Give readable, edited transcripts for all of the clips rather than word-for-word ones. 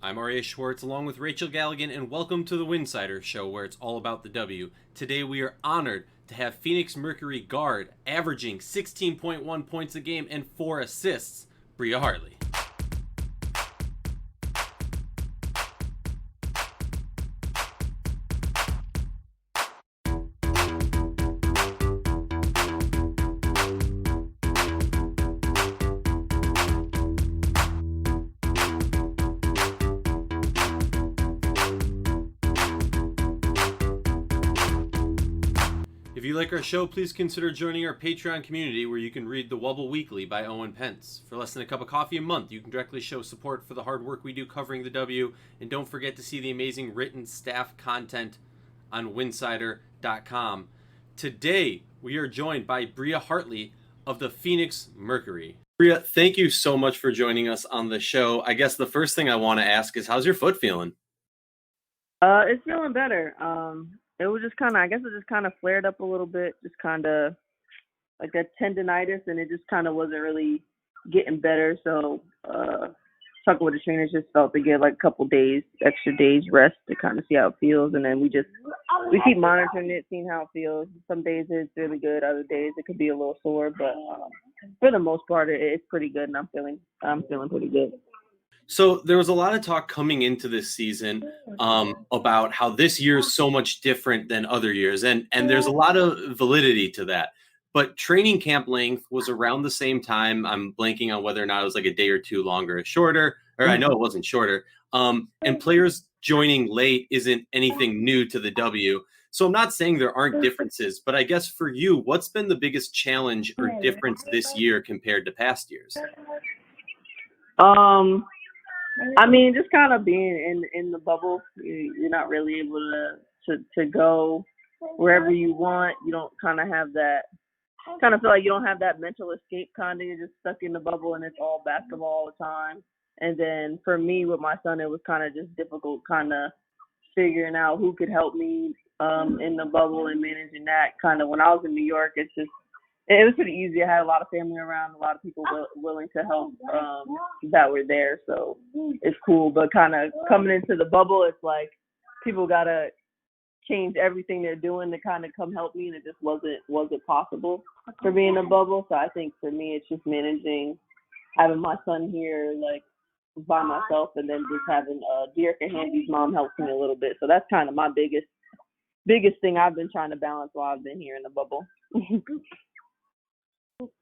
I'm Aryeh along with Rachel Galligan, and welcome to the Winsidr show where it's all about the W. Today we are honored to have Phoenix Mercury guard averaging 16.1 points a game and 4 assists, Bria Hartley. If you like our show, please consider joining our Patreon community where you can read the Wobble Weekly by Owen Pence. For less than a cup of coffee a month, you can directly show support for the hard work we do covering the W, and don't forget to see the amazing written staff content on Winsidr.com. Today, we are joined by Bria Hartley of the Phoenix Mercury. Bria, thank you so much for joining us on the show. I guess the first thing I want to ask is, how's your foot feeling? It's feeling better. It was just kind of, I guess it just kind of flared up a little bit, just kind of like that tendonitis, and it just kind of wasn't really getting better. So, talking with the trainers, just felt to get like a couple days, extra days rest to kind of see how it feels. And then we keep monitoring it, seeing how it feels. Some days it's really good, other days it could be a little sore, but for the most part, it's pretty good, and I'm feeling pretty good. So there was a lot of talk coming into this season about how this year is so much different than other years, and there's a lot of validity to that. But training camp length was around the same time. I'm blanking on whether or not it was like a day or two longer or shorter, or I know it wasn't shorter. And players joining late isn't anything new to the W. So I'm not saying there aren't differences, but I guess for you, what's been the biggest challenge or difference this year compared to past years? I mean, just kind of being in the bubble, you're not really able to go wherever you want. You don't kind of have that, kind of feel like you don't have that mental escape kind of. You're just stuck in the bubble and it's all basketball all the time. And then for me with my son, it was kind of just difficult kind of figuring out who could help me in the bubble and managing that. Kind of when I was in New York, it was pretty easy. I had a lot of family around, a lot of people willing to help that were there. So it's cool. But kind of coming into the bubble, it's like people got to change everything they're doing to kind of come help me. And it just wasn't possible for me in the bubble. So I think for me, it's just managing, having my son here, like by myself, and then just having Dearica Handy's mom helps me a little bit. So that's kind of my biggest thing I've been trying to balance while I've been here in the bubble.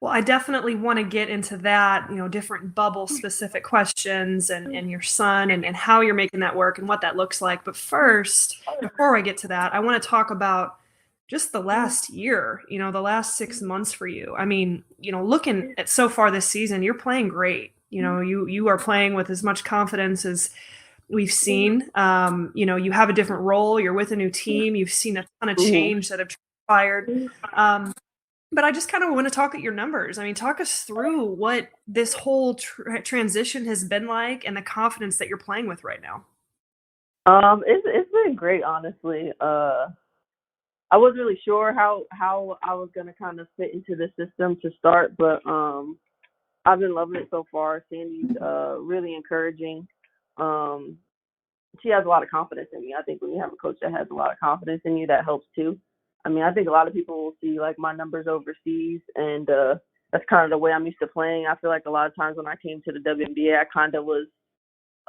Well, I definitely want to get into that, different bubble specific questions and your son and how you're making that work and what that looks like. But first, before I get to that, I want to talk about just the last year, the last 6 months for you. I mean, looking at so far this season, you're playing great. You are playing with as much confidence as we've seen. You have a different role. You're with a new team. You've seen a ton of change that have transpired. But I just kind of want to talk at your numbers. I mean, talk us through what this whole transition has been like and the confidence that you're playing with right now. It's been great, honestly. I wasn't really sure how I was going to kind of fit into the system to start, but I've been loving it so far. Sandy's really encouraging. She has a lot of confidence in me. I think when you have a coach that has a lot of confidence in you, that helps too. I mean, I think a lot of people will see like my numbers overseas, and that's kind of the way I'm used to playing. I feel like a lot of times when I came to the WNBA, I kind of was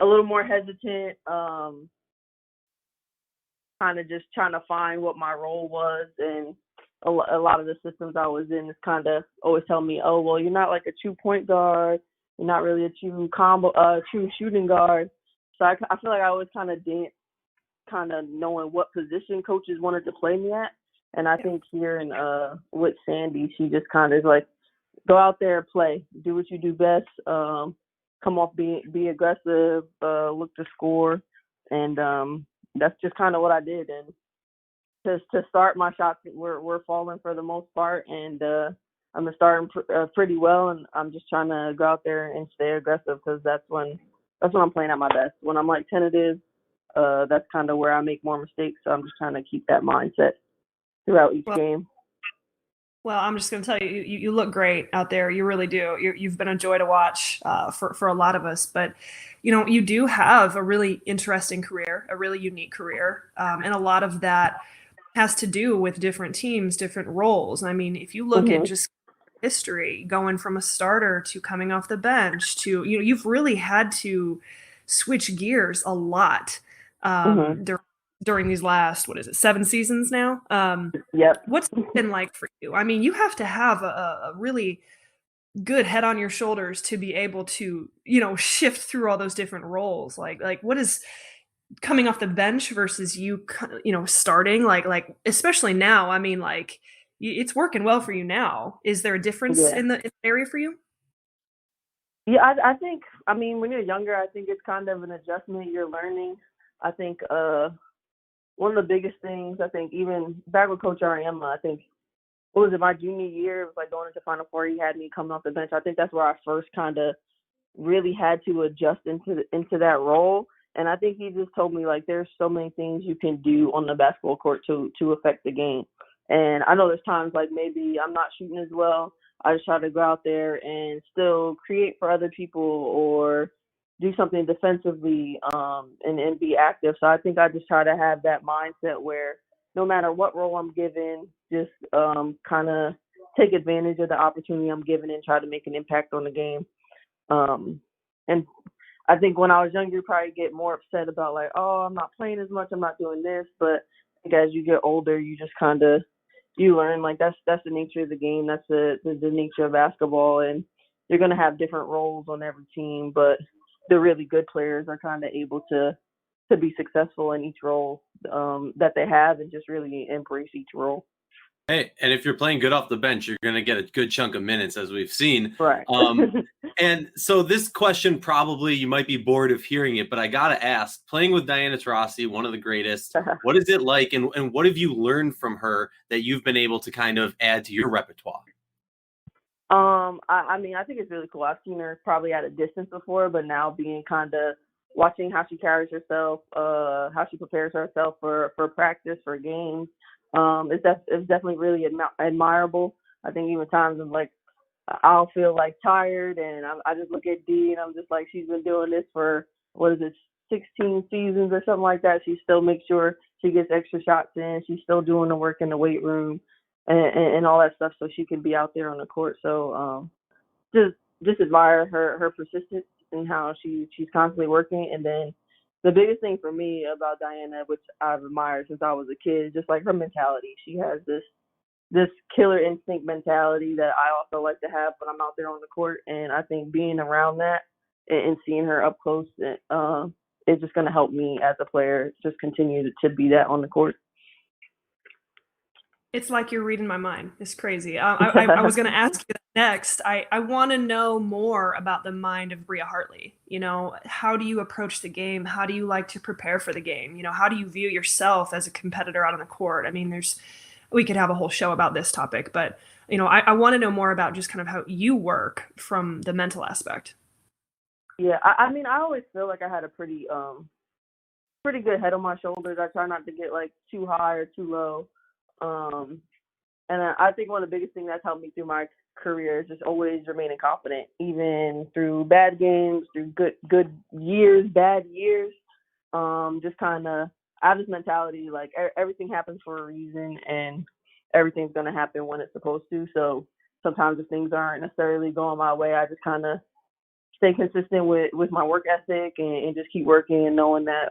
a little more hesitant, kind of just trying to find what my role was. And a lot of the systems I was in is kind of always tell me, oh, well, you're not like a true point guard. You're not really a true true shooting guard. So I feel like I always kind of danced, kind of knowing what position coaches wanted to play me at. And I think here with Sandy, she just kind of is like, go out there, play, do what you do best, come off, be aggressive, look to score, and that's just kind of what I did. And to start, my shots were falling for the most part, and I'm starting pretty well, and I'm just trying to go out there and stay aggressive because that's when I'm playing at my best. When I'm like tentative, that's kind of where I make more mistakes. So I'm just trying to keep that mindset throughout each game. Well, I'm just going to tell you, you look great out there. You really do. You've been a joy to watch for a lot of us. But, you do have a really interesting career, a really unique career. And a lot of that has to do with different teams, different roles. I mean, if you look at Mhm. just history, going from a starter to coming off the bench to, you've really had to switch gears a lot Mhm. during these last, what is it, 7 seasons now? Yep. What's it been like for you? I mean, you have to have a really good head on your shoulders to be able to, shift through all those different roles. Like what is coming off the bench versus you, starting like especially now. I mean, like it's working well for you now. Is there a difference Yeah. in the area for you? Yeah, I think, I mean, when you're younger, I think it's kind of an adjustment. You're learning. I think one of the biggest things, I think, even back with Coach Ariema, I think, what was it, my junior year? It was like going into Final Four. He had me coming off the bench. I think that's where I first kind of really had to adjust into that role. And I think he just told me, like, there's so many things you can do on the basketball court to affect the game. And I know there's times like maybe I'm not shooting as well. I just try to go out there and still create for other people or do something defensively, and be active. So I think I just try to have that mindset where no matter what role I'm given, just kind of take advantage of the opportunity I'm given and try to make an impact on the game. Um, and I think when I was younger, you probably get more upset about like, oh, I'm not playing as much, I'm not doing this. But I think as you get older, you just kind of you learn like that's the nature of the game. That's the nature of basketball, and you're gonna have different roles on every team. But the really good players are kind of able to be successful in each role that they have, and just really embrace each role. Hey, and if you're playing good off the bench, you're going to get a good chunk of minutes, as we've seen. Right. And so this question, probably you might be bored of hearing it, but I got to ask, playing with Diana Taurasi, one of the greatest, what is it like, and what have you learned from her that you've been able to kind of add to your repertoire? I mean, I think it's really cool. I've seen her probably at a distance before, but now being kind of watching how she carries herself, how she prepares herself for practice, for games, it's definitely really admirable. I think even times I'm like, I'll feel like tired, and I just look at Dee, and I'm just like, she's been doing this for what is it, 16 seasons or something like that. She still makes sure she gets extra shots in. She's still doing the work in the weight room and all that stuff, so she can be out there on the court. So just admire her persistence and how she's constantly working. And then the biggest thing for me about Diana, which I've admired since I was a kid, is just like her mentality. She has this killer instinct mentality that I also like to have when I'm out there on the court. And I think being around that and seeing her up close is just going to help me as a player just continue to be that on the court. It's like you're reading my mind. It's crazy. I was going to ask you that next. I want to know more about the mind of Bria Hartley. How do you approach the game? How do you like to prepare for the game? How do you view yourself as a competitor out on the court? I mean, we could have a whole show about this topic, but I want to know more about just kind of how you work from the mental aspect. Yeah, I mean, I always feel like I had a pretty good head on my shoulders. I try not to get like too high or too low. And I think one of the biggest things that's helped me through my career is just always remaining confident, even through bad games, through good years, bad years. Just kind of, I have this mentality like everything happens for a reason, and everything's gonna happen when it's supposed to. So sometimes if things aren't necessarily going my way, I just kind of stay consistent with my work ethic and just keep working and knowing that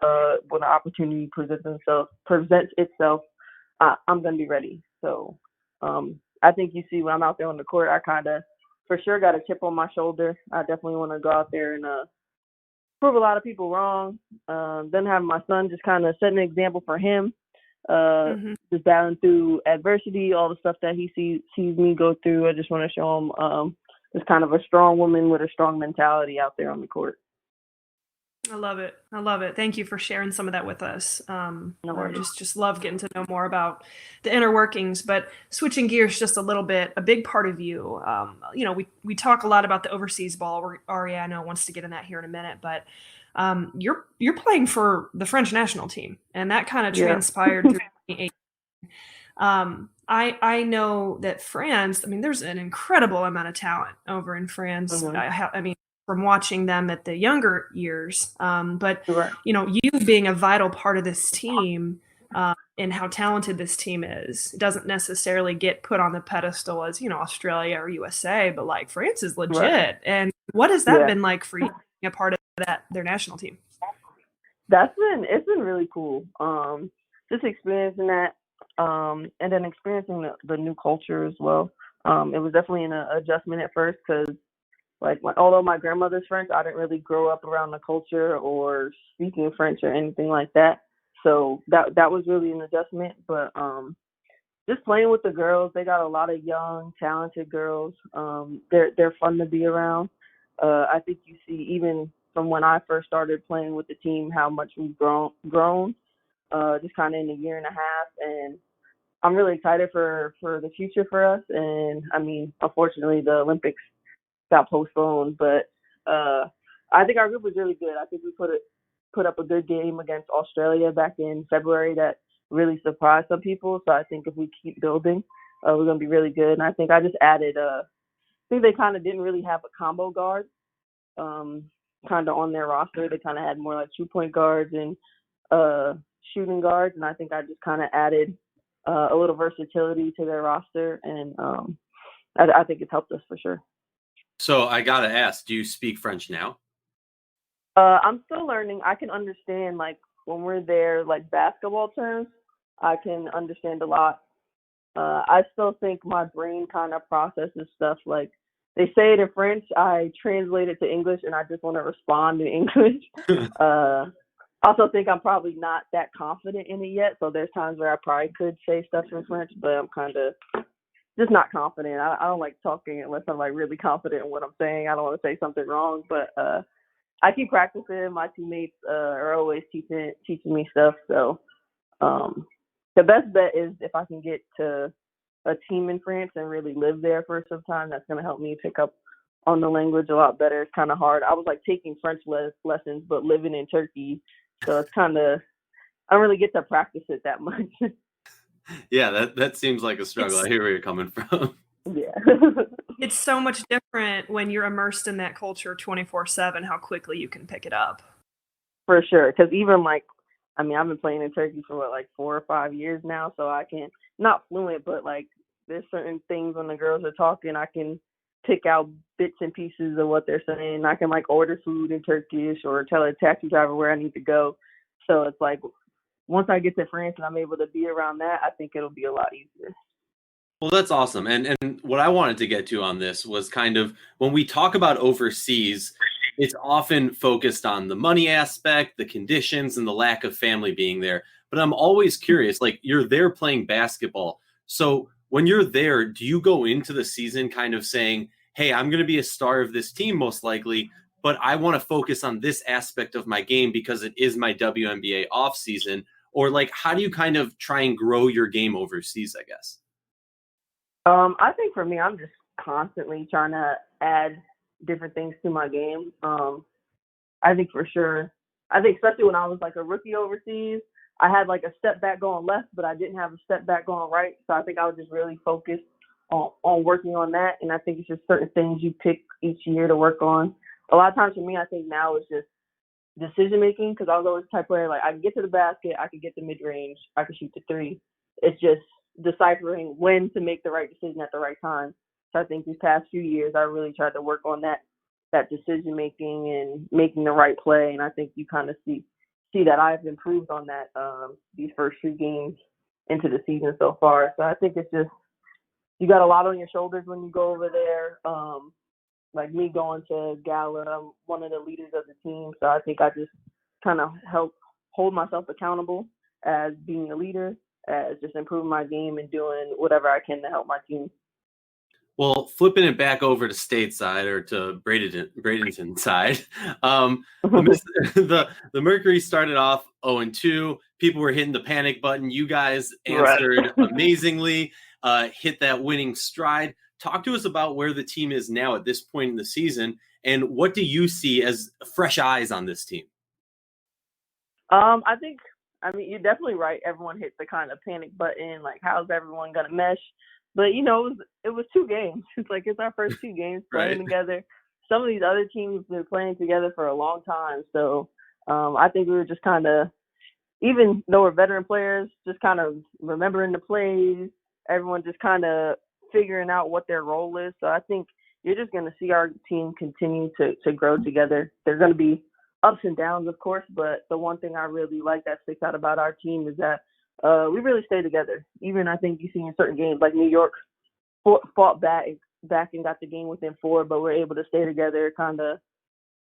when an opportunity presents itself, I'm going to be ready. So I think you see when I'm out there on the court, I kind of for sure got a chip on my shoulder. I definitely want to go out there and prove a lot of people wrong. Then have my son just kind of set an example for him, just battling through adversity, all the stuff that he sees me go through. I just want to show him just kind of a strong woman with a strong mentality out there on the court. I love it. I love it. Thank you for sharing some of that with us. No I worries. just love getting to know more about the inner workings. But switching gears just a little bit, a big part of you, we talk a lot about the overseas ball. Aryeh, I know, wants to get in that here in a minute, but you're playing for the French national team, and that kind of transpired through 2018. I know that France, I mean, there's an incredible amount of talent over in France. Mm-hmm. I mean, from watching them at the younger years. But, Right. you know, you being a vital part of this team and how talented this team is doesn't necessarily get put on the pedestal as, you know, Australia or USA, but like France is legit. Right. And what has that Yeah. been like for you being a part of their national team? It's been really cool. Just experiencing that, and then experiencing the new culture as well. It was definitely an adjustment at first because, like, although my grandmother's French, I didn't really grow up around the culture or speaking French or anything like that. So that was really an adjustment. But just playing with the girls, they got a lot of young, talented girls. They're fun to be around. I think you see even from when I first started playing with the team how much we've grown just kind of in a year and a half, and I'm really excited for the future for us. And I mean, unfortunately, the Olympics got postponed, but I think our group was really good. I think we put up a good game against Australia back in February that really surprised some people. So I think if we keep building, we're gonna be really good. And I think I just added. I think they kind of didn't really have a combo guard, kind of on their roster. They kind of had more like 2-point guards and shooting guards, and I think I just kind of added a little versatility to their roster, and I think it's helped us for sure. So I gotta ask, do you speak French now? I'm still learning. I can understand, like, when we're there, like, basketball terms, I can understand a lot. I still think my brain kind of processes stuff. Like, they say it in French, I translate it to English, and I just want to respond in English. I also think I'm probably not that confident in it yet, so there's times where I probably could say stuff in French, but I'm kind of just not confident. I don't like talking unless I'm, like, really confident in what I'm saying. I don't want to say something wrong, but I keep practicing. My teammates are always teaching me stuff, so the best bet is if I can get to a team in France and really live there for some time. That's going to help me pick up on the language a lot better. It's kind of hard. I was like taking French lessons, but living in Turkey, so it's kind of, I don't really get to practice it that much. Yeah, that seems like a struggle. I hear where you're coming from. Yeah. It's so much different when you're immersed in that culture 24/7, how quickly you can pick it up. For sure. Because even like, I mean, I've been playing in Turkey for like 4 or 5 years now, so I can, not fluent, but like there's certain things when the girls are talking, I can pick out bits and pieces of what they're saying. I can like order food in Turkish or tell a taxi driver where I need to go. So it's like once I get to France and I'm able to be around that, I think it'll be a lot easier. Well, that's awesome. And what I wanted to get to on this was kind of when we talk about overseas, it's often focused on the money aspect, the conditions, and the lack of family being there. But I'm always curious, like you're there playing basketball. So when you're there, do you go into the season kind of saying, hey, I'm going to be a star of this team most likely, but I want to focus on this aspect of my game because it is my WNBA off season? Or like, how do you kind of try and grow your game overseas, I guess? I think for me, I'm just constantly trying to add different things to my game. I think for sure, especially when I was like a rookie overseas, I had like a step back going left, but I didn't have a step back going right. So I think I was just really focused on working on that. And I think it's just certain things you pick each year to work on. A lot of times for me, I think now it's just decision making, because I was always the type of player, like I can get to the basket, I can get the mid range, I can shoot the three. It's just deciphering when to make the right decision at the right time. So I think these past few years, I really tried to work on that decision making and making the right play. And I think you kind of see that I've improved on that these first few games into the season so far. So I think it's just, you got a lot on your shoulders when you go over there. Like me going to Gala, I'm one of the leaders of the team. So I think I just kind of help hold myself accountable as being a leader, as just improving my game and doing whatever I can to help my team. Well, flipping it back over to stateside or to Bradenton side, the Mercury started off 0-2. People were hitting the panic button. You guys answered amazingly, hit that winning stride. Talk to us about where the team is now at this point in the season, and what do you see as fresh eyes on this team? I think I mean, you're definitely right. Everyone hit the kind of panic button, like, how's everyone gonna mesh? But it was 2 games. It's like it's our first 2 games playing Right. together. Some of these other teams have been playing together for a long time, so I think we were just kind of, even though we're veteran players, just kind of remembering the plays. Everyone just kind of figuring out what their role is. So I think you're just going to see our team continue to grow together. There's going to be ups and downs, of course, but the one thing I really like that sticks out about our team is that we really stay together. Even I think you see in certain games, like New York fought back and got the game within 4, but we're able to stay together, kind of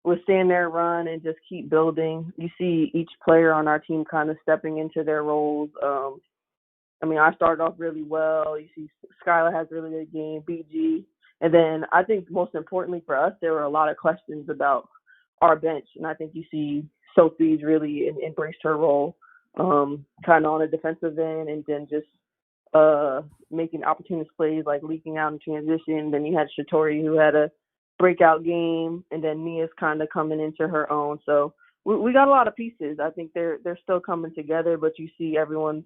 withstand their run and just keep building. You see each player on our team kind of stepping into their roles. I mean, I started off really well. You see Skylar has a really good game, BG. And then I think most importantly for us, there were a lot of questions about our bench. And I think you see Sophie's really embraced her role, kind of on the defensive end, and then just making opportunist plays like leaking out in transition. Then you had Shatori, who had a breakout game, and then Nia's kind of coming into her own. So we got a lot of pieces. I think they're still coming together, but you see everyone's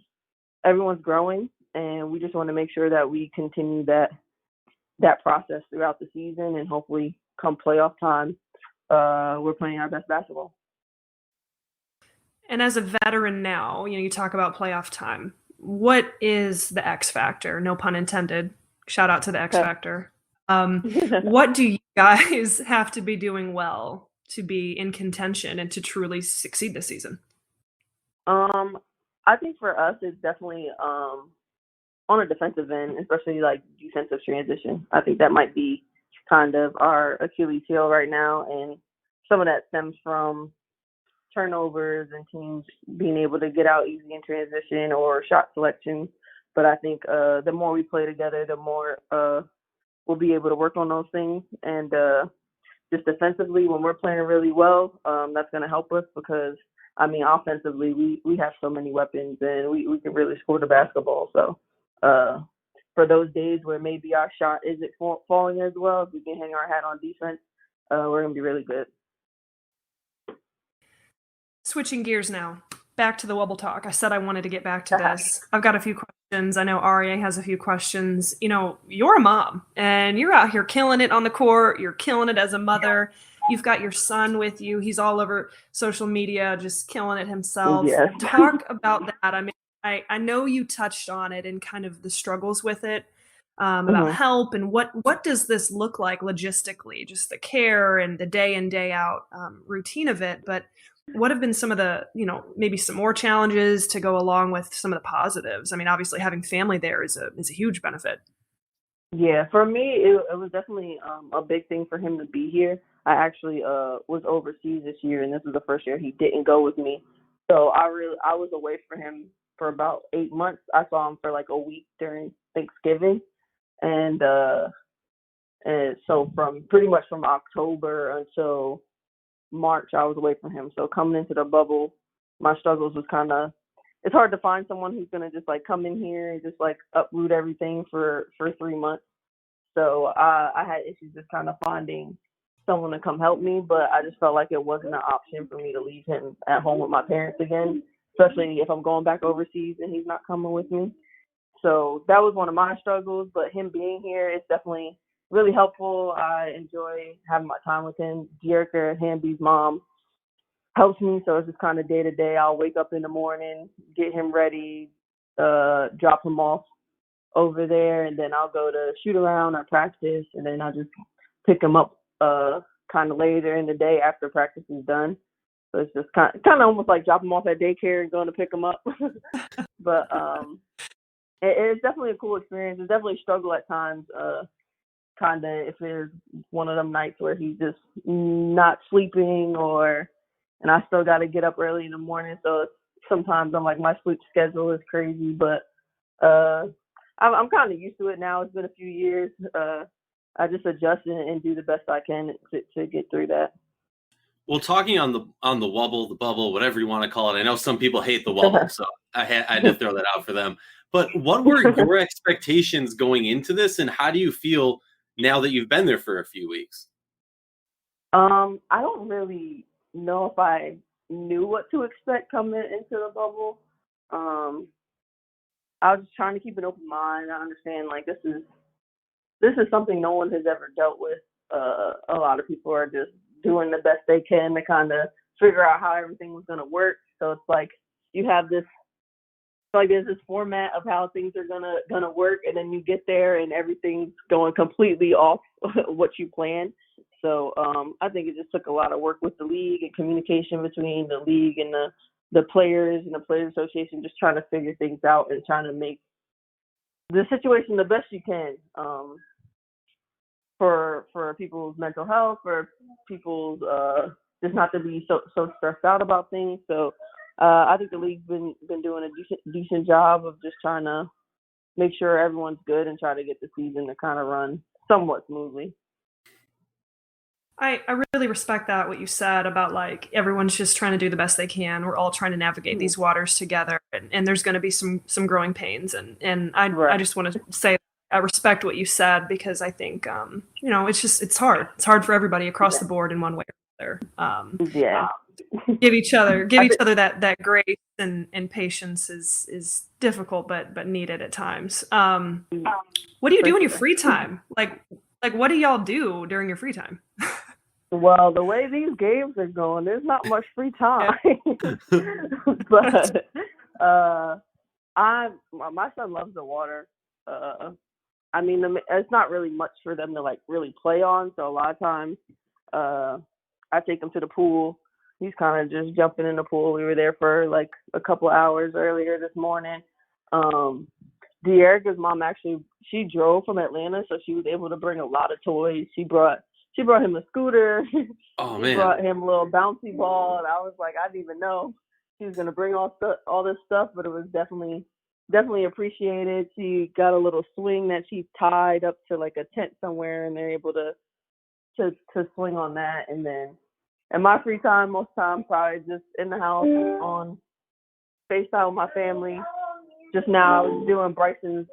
growing, and we just want to make sure that we continue that process throughout the season, and hopefully come playoff time, we're playing our best basketball. And as a veteran now, you talk about playoff time. What is the X factor? No pun intended. Shout out to the X factor. What do you guys have to be doing well to be in contention and to truly succeed this season? I think for us, it's definitely on a defensive end, especially like defensive transition. I think that might be kind of our Achilles heel right now, and some of that stems from turnovers and teams being able to get out easy in transition or shot selection. But I think the more we play together, the more we'll be able to work on those things. And just defensively, when we're playing really well, that's going to help us because, I mean, offensively, we have so many weapons and we can really score the basketball. So for those days where maybe our shot isn't falling as well, if we can hang our hat on defense, we're going to be really good. Switching gears now, back to the Wobble talk. I said I wanted to get back to this. I've got a few questions. I know Aryeh has a few questions. You're a mom, and you're out here killing it on the court. You're killing it as a mother. You've got your son with you. He's all over social media, just killing it himself. Yes. Talk about that. I mean, I know you touched on it and kind of the struggles with it, about help and what does this look like logistically, just the care and the day in, day out routine of it. But what have been some of the, maybe some more challenges to go along with some of the positives? I mean, obviously having family there is a huge benefit. Yeah, for me, it was definitely a big thing for him to be here. I actually was overseas this year, and this was the first year he didn't go with me. So I was away from him for about 8 months. I saw him for like a week during Thanksgiving, and so pretty much from October until March, I was away from him. So coming into the bubble, my struggles was it's hard to find someone who's going to just like come in here and just like uproot everything for 3 months. So I had issues just kind of finding someone to come help me, but I just felt like it wasn't an option for me to leave him at home with my parents again, especially if I'm going back overseas and he's not coming with me. So that was one of my struggles, but him being here is definitely really helpful. I enjoy having my time with him. Jerica, Hamby's mom, helps me, so it's just kind of day to day. I'll wake up in the morning, get him ready, drop him off over there, and then I'll go to shoot around or practice, and then I'll just pick him up kind of later in the day after practice is done. So it's just kind of almost like dropping him off at daycare and going to pick him up. But it's definitely a cool experience. It's definitely a struggle at times. Kind of if there's one of them nights where he's just not sleeping, and I still got to get up early in the morning. So sometimes I'm like, my sleep schedule is crazy, but I'm kind of used to it now. It's been a few years. I just adjust and do the best I can to get through that. Well, talking on the Wobble, the bubble, whatever you want to call it. I know some people hate the Wobble, so I had to throw that out for them. But what were your expectations going into this, and how do you feel now that you've been there for a few weeks? I don't really know if I knew what to expect coming into the bubble. I was just trying to keep an open mind. I understand like this is something no one has ever dealt with. A lot of people are just doing the best they can to kind of figure out how everything was going to work. So it's like you have this, like there's this format of how things are gonna work, and then you get there and everything's going completely off what you planned. So I think it just took a lot of work with the league and communication between the league and the players and the Players Association, just trying to figure things out and trying to make the situation the best you can for people's mental health, for people's just not to be so stressed out about things. So I think the league's been doing a decent job of just trying to make sure everyone's good and try to get the season to kind of run somewhat smoothly. I really respect that, what you said about like everyone's just trying to do the best they can. We're all trying to navigate these waters together, and there's going to be some growing pains. And I just want to say I respect what you said, because I think it's hard. It's hard for everybody across the board in one way or another. Give each other that grace and patience is difficult but needed at times. What do you do in your free time? Like what do y'all do during your free time? Well, the way these games are going, there's not much free time. But my son loves the water. I mean, it's not really much for them to like really play on. So a lot of times, I take him to the pool. He's kind of just jumping in the pool. We were there for like a couple hours earlier this morning. De'Erica's mom she drove from Atlanta, so she was able to bring a lot of toys. She brought him a scooter. Oh she man! Brought him a little bouncy ball, and I was like, I didn't even know she was gonna bring all this stuff, but it was definitely appreciated. She got a little swing that she tied up to like a tent somewhere, and they're able to swing on that. And then in my free time, most time probably just in the house on FaceTime with my family. Just now I was doing Bryson's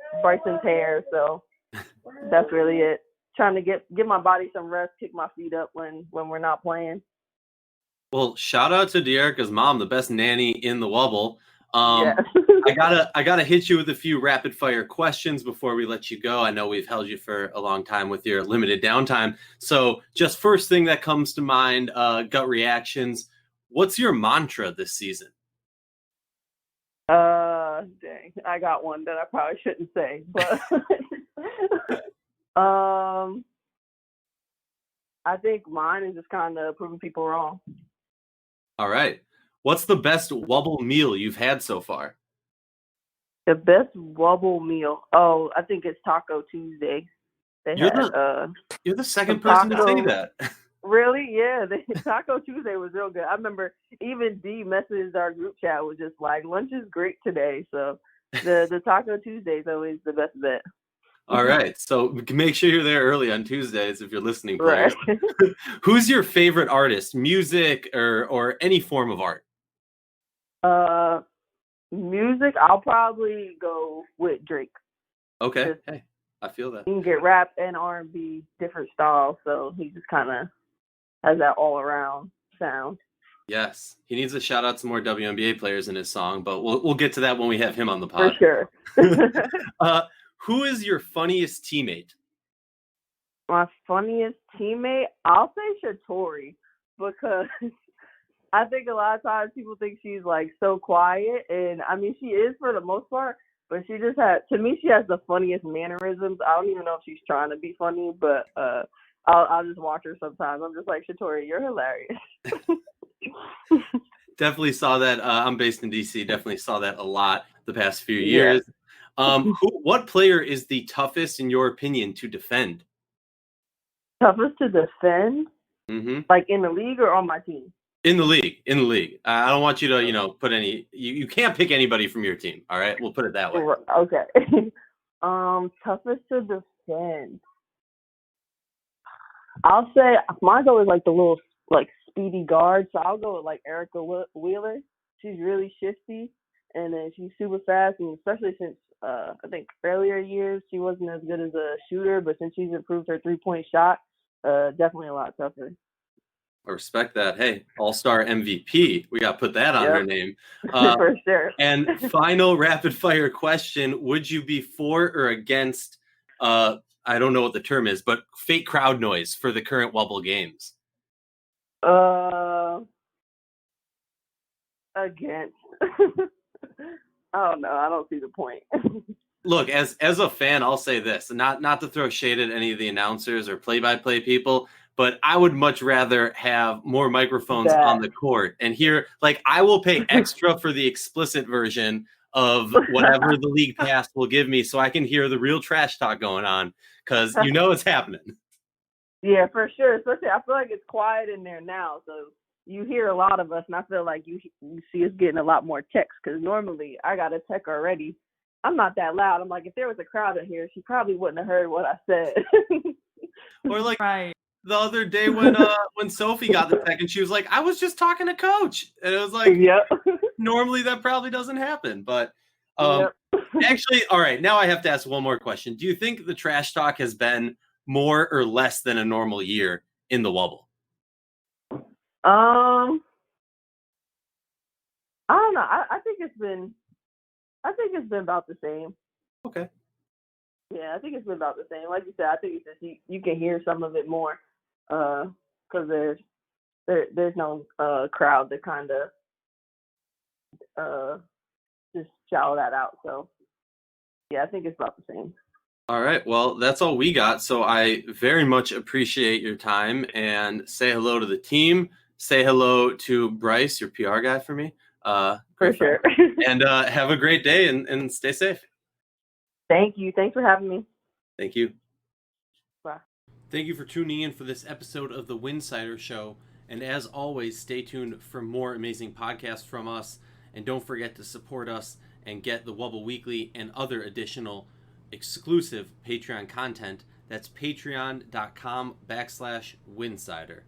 hair, so that's really it. Trying to give my body some rest, kick my feet up when we're not playing. Well, shout out to De'Erica's mom, the best nanny in the Wobble. Yeah. I gotta hit you with a few rapid fire questions before we let you go. I know we've held you for a long time with your limited downtime. So just first thing that comes to mind, gut reactions. What's your mantra this season? Dang, I got one that I probably shouldn't say, but I think mine is just kind of proving people wrong. All right. What's the best Wobble meal you've had so far? The best Wobble meal? Oh, I think it's Taco Tuesday. You're the second person to say that. Really? Yeah. Taco Tuesday was real good. I remember even D messaged our group chat, was just like, lunch is great today. So the Taco Tuesday is always the best bet. All right. So make sure you're there early on Tuesdays if you're listening, players. Right. Who's your favorite artist, music or any form of art? Music, I'll probably go with Drake. Okay. Hey, I feel that. He can get rap and R&B, different styles, so he just kind of has that all-around sound. Yes, he needs to shout out some more WNBA players in his song, but we'll get to that when we have him on the pod. For sure. Who is your funniest teammate? My funniest teammate, I'll say Shatori, because I think a lot of times people think she's like so quiet, and I mean she is for the most part, but she just has the funniest mannerisms. I don't even know if she's trying to be funny, but I'll just watch her sometimes. I'm just like, Shatori, you're hilarious. Definitely saw that. I'm based in DC. Definitely saw that a lot the past few years. Yeah. What player is the toughest, in your opinion, to defend? Toughest to defend? Mm-hmm. Like in the league or on my team? In the league. I don't want you to, put any. You can't pick anybody from your team. All right, we'll put it that way. Okay. Toughest to defend. I'll say mine go with like the little like speedy guard. So I'll go with like Erica Wheeler. She's really shifty, and then she's super fast, and especially since I think earlier years she wasn't as good as a shooter, but since she's improved her 3-point shot, definitely a lot tougher. I respect that. Hey, all-star MVP. We got to put that on Yep. her name. For sure. And final rapid-fire question. Would you be for or against, I don't know what the term is, but fake crowd noise for the current Wobble games? Against. I don't know. I don't see the point. Look, as a fan, I'll say this, not to throw shade at any of the announcers or play-by-play people, but I would much rather have more microphones on the court and hear, like, I will pay extra for the explicit version of whatever the league pass will give me so I can hear the real trash talk going on, because you know it's happening. Yeah, for sure. Especially, I feel like it's quiet in there now, so you hear a lot of us, and I feel like you see us getting a lot more texts, because normally I got a text already. I'm not that loud. I'm like, if there was a crowd in here, she probably wouldn't have heard what I said. Or like Right. the other day when Sophie got the tech and she was like, I was just talking to Coach. And it was like, Yep. normally that probably doesn't happen. But Yep. actually, all right, now I have to ask one more question. Do you think the trash talk has been more or less than a normal year in the Wobble? I don't know. I think it's been about the same. Okay. Yeah, I think it's been about the same. Like you said, I think it's just you can hear some of it more, because there's no crowd to kind of just shout that out. So yeah, I think it's about the same. All right. Well, that's all we got. So I very much appreciate your time, and say hello to the team. Say hello to Bryce, your PR guy, for me. For sure. And have a great day and stay safe. Thank you. Thanks for having me. Thank you. Bye. Thank you for tuning in for this episode of the Winsidr Show. And as always, stay tuned for more amazing podcasts from us. And don't forget to support us and get the Wobble Weekly and other additional exclusive Patreon content. That's patreon.com/Winsidr.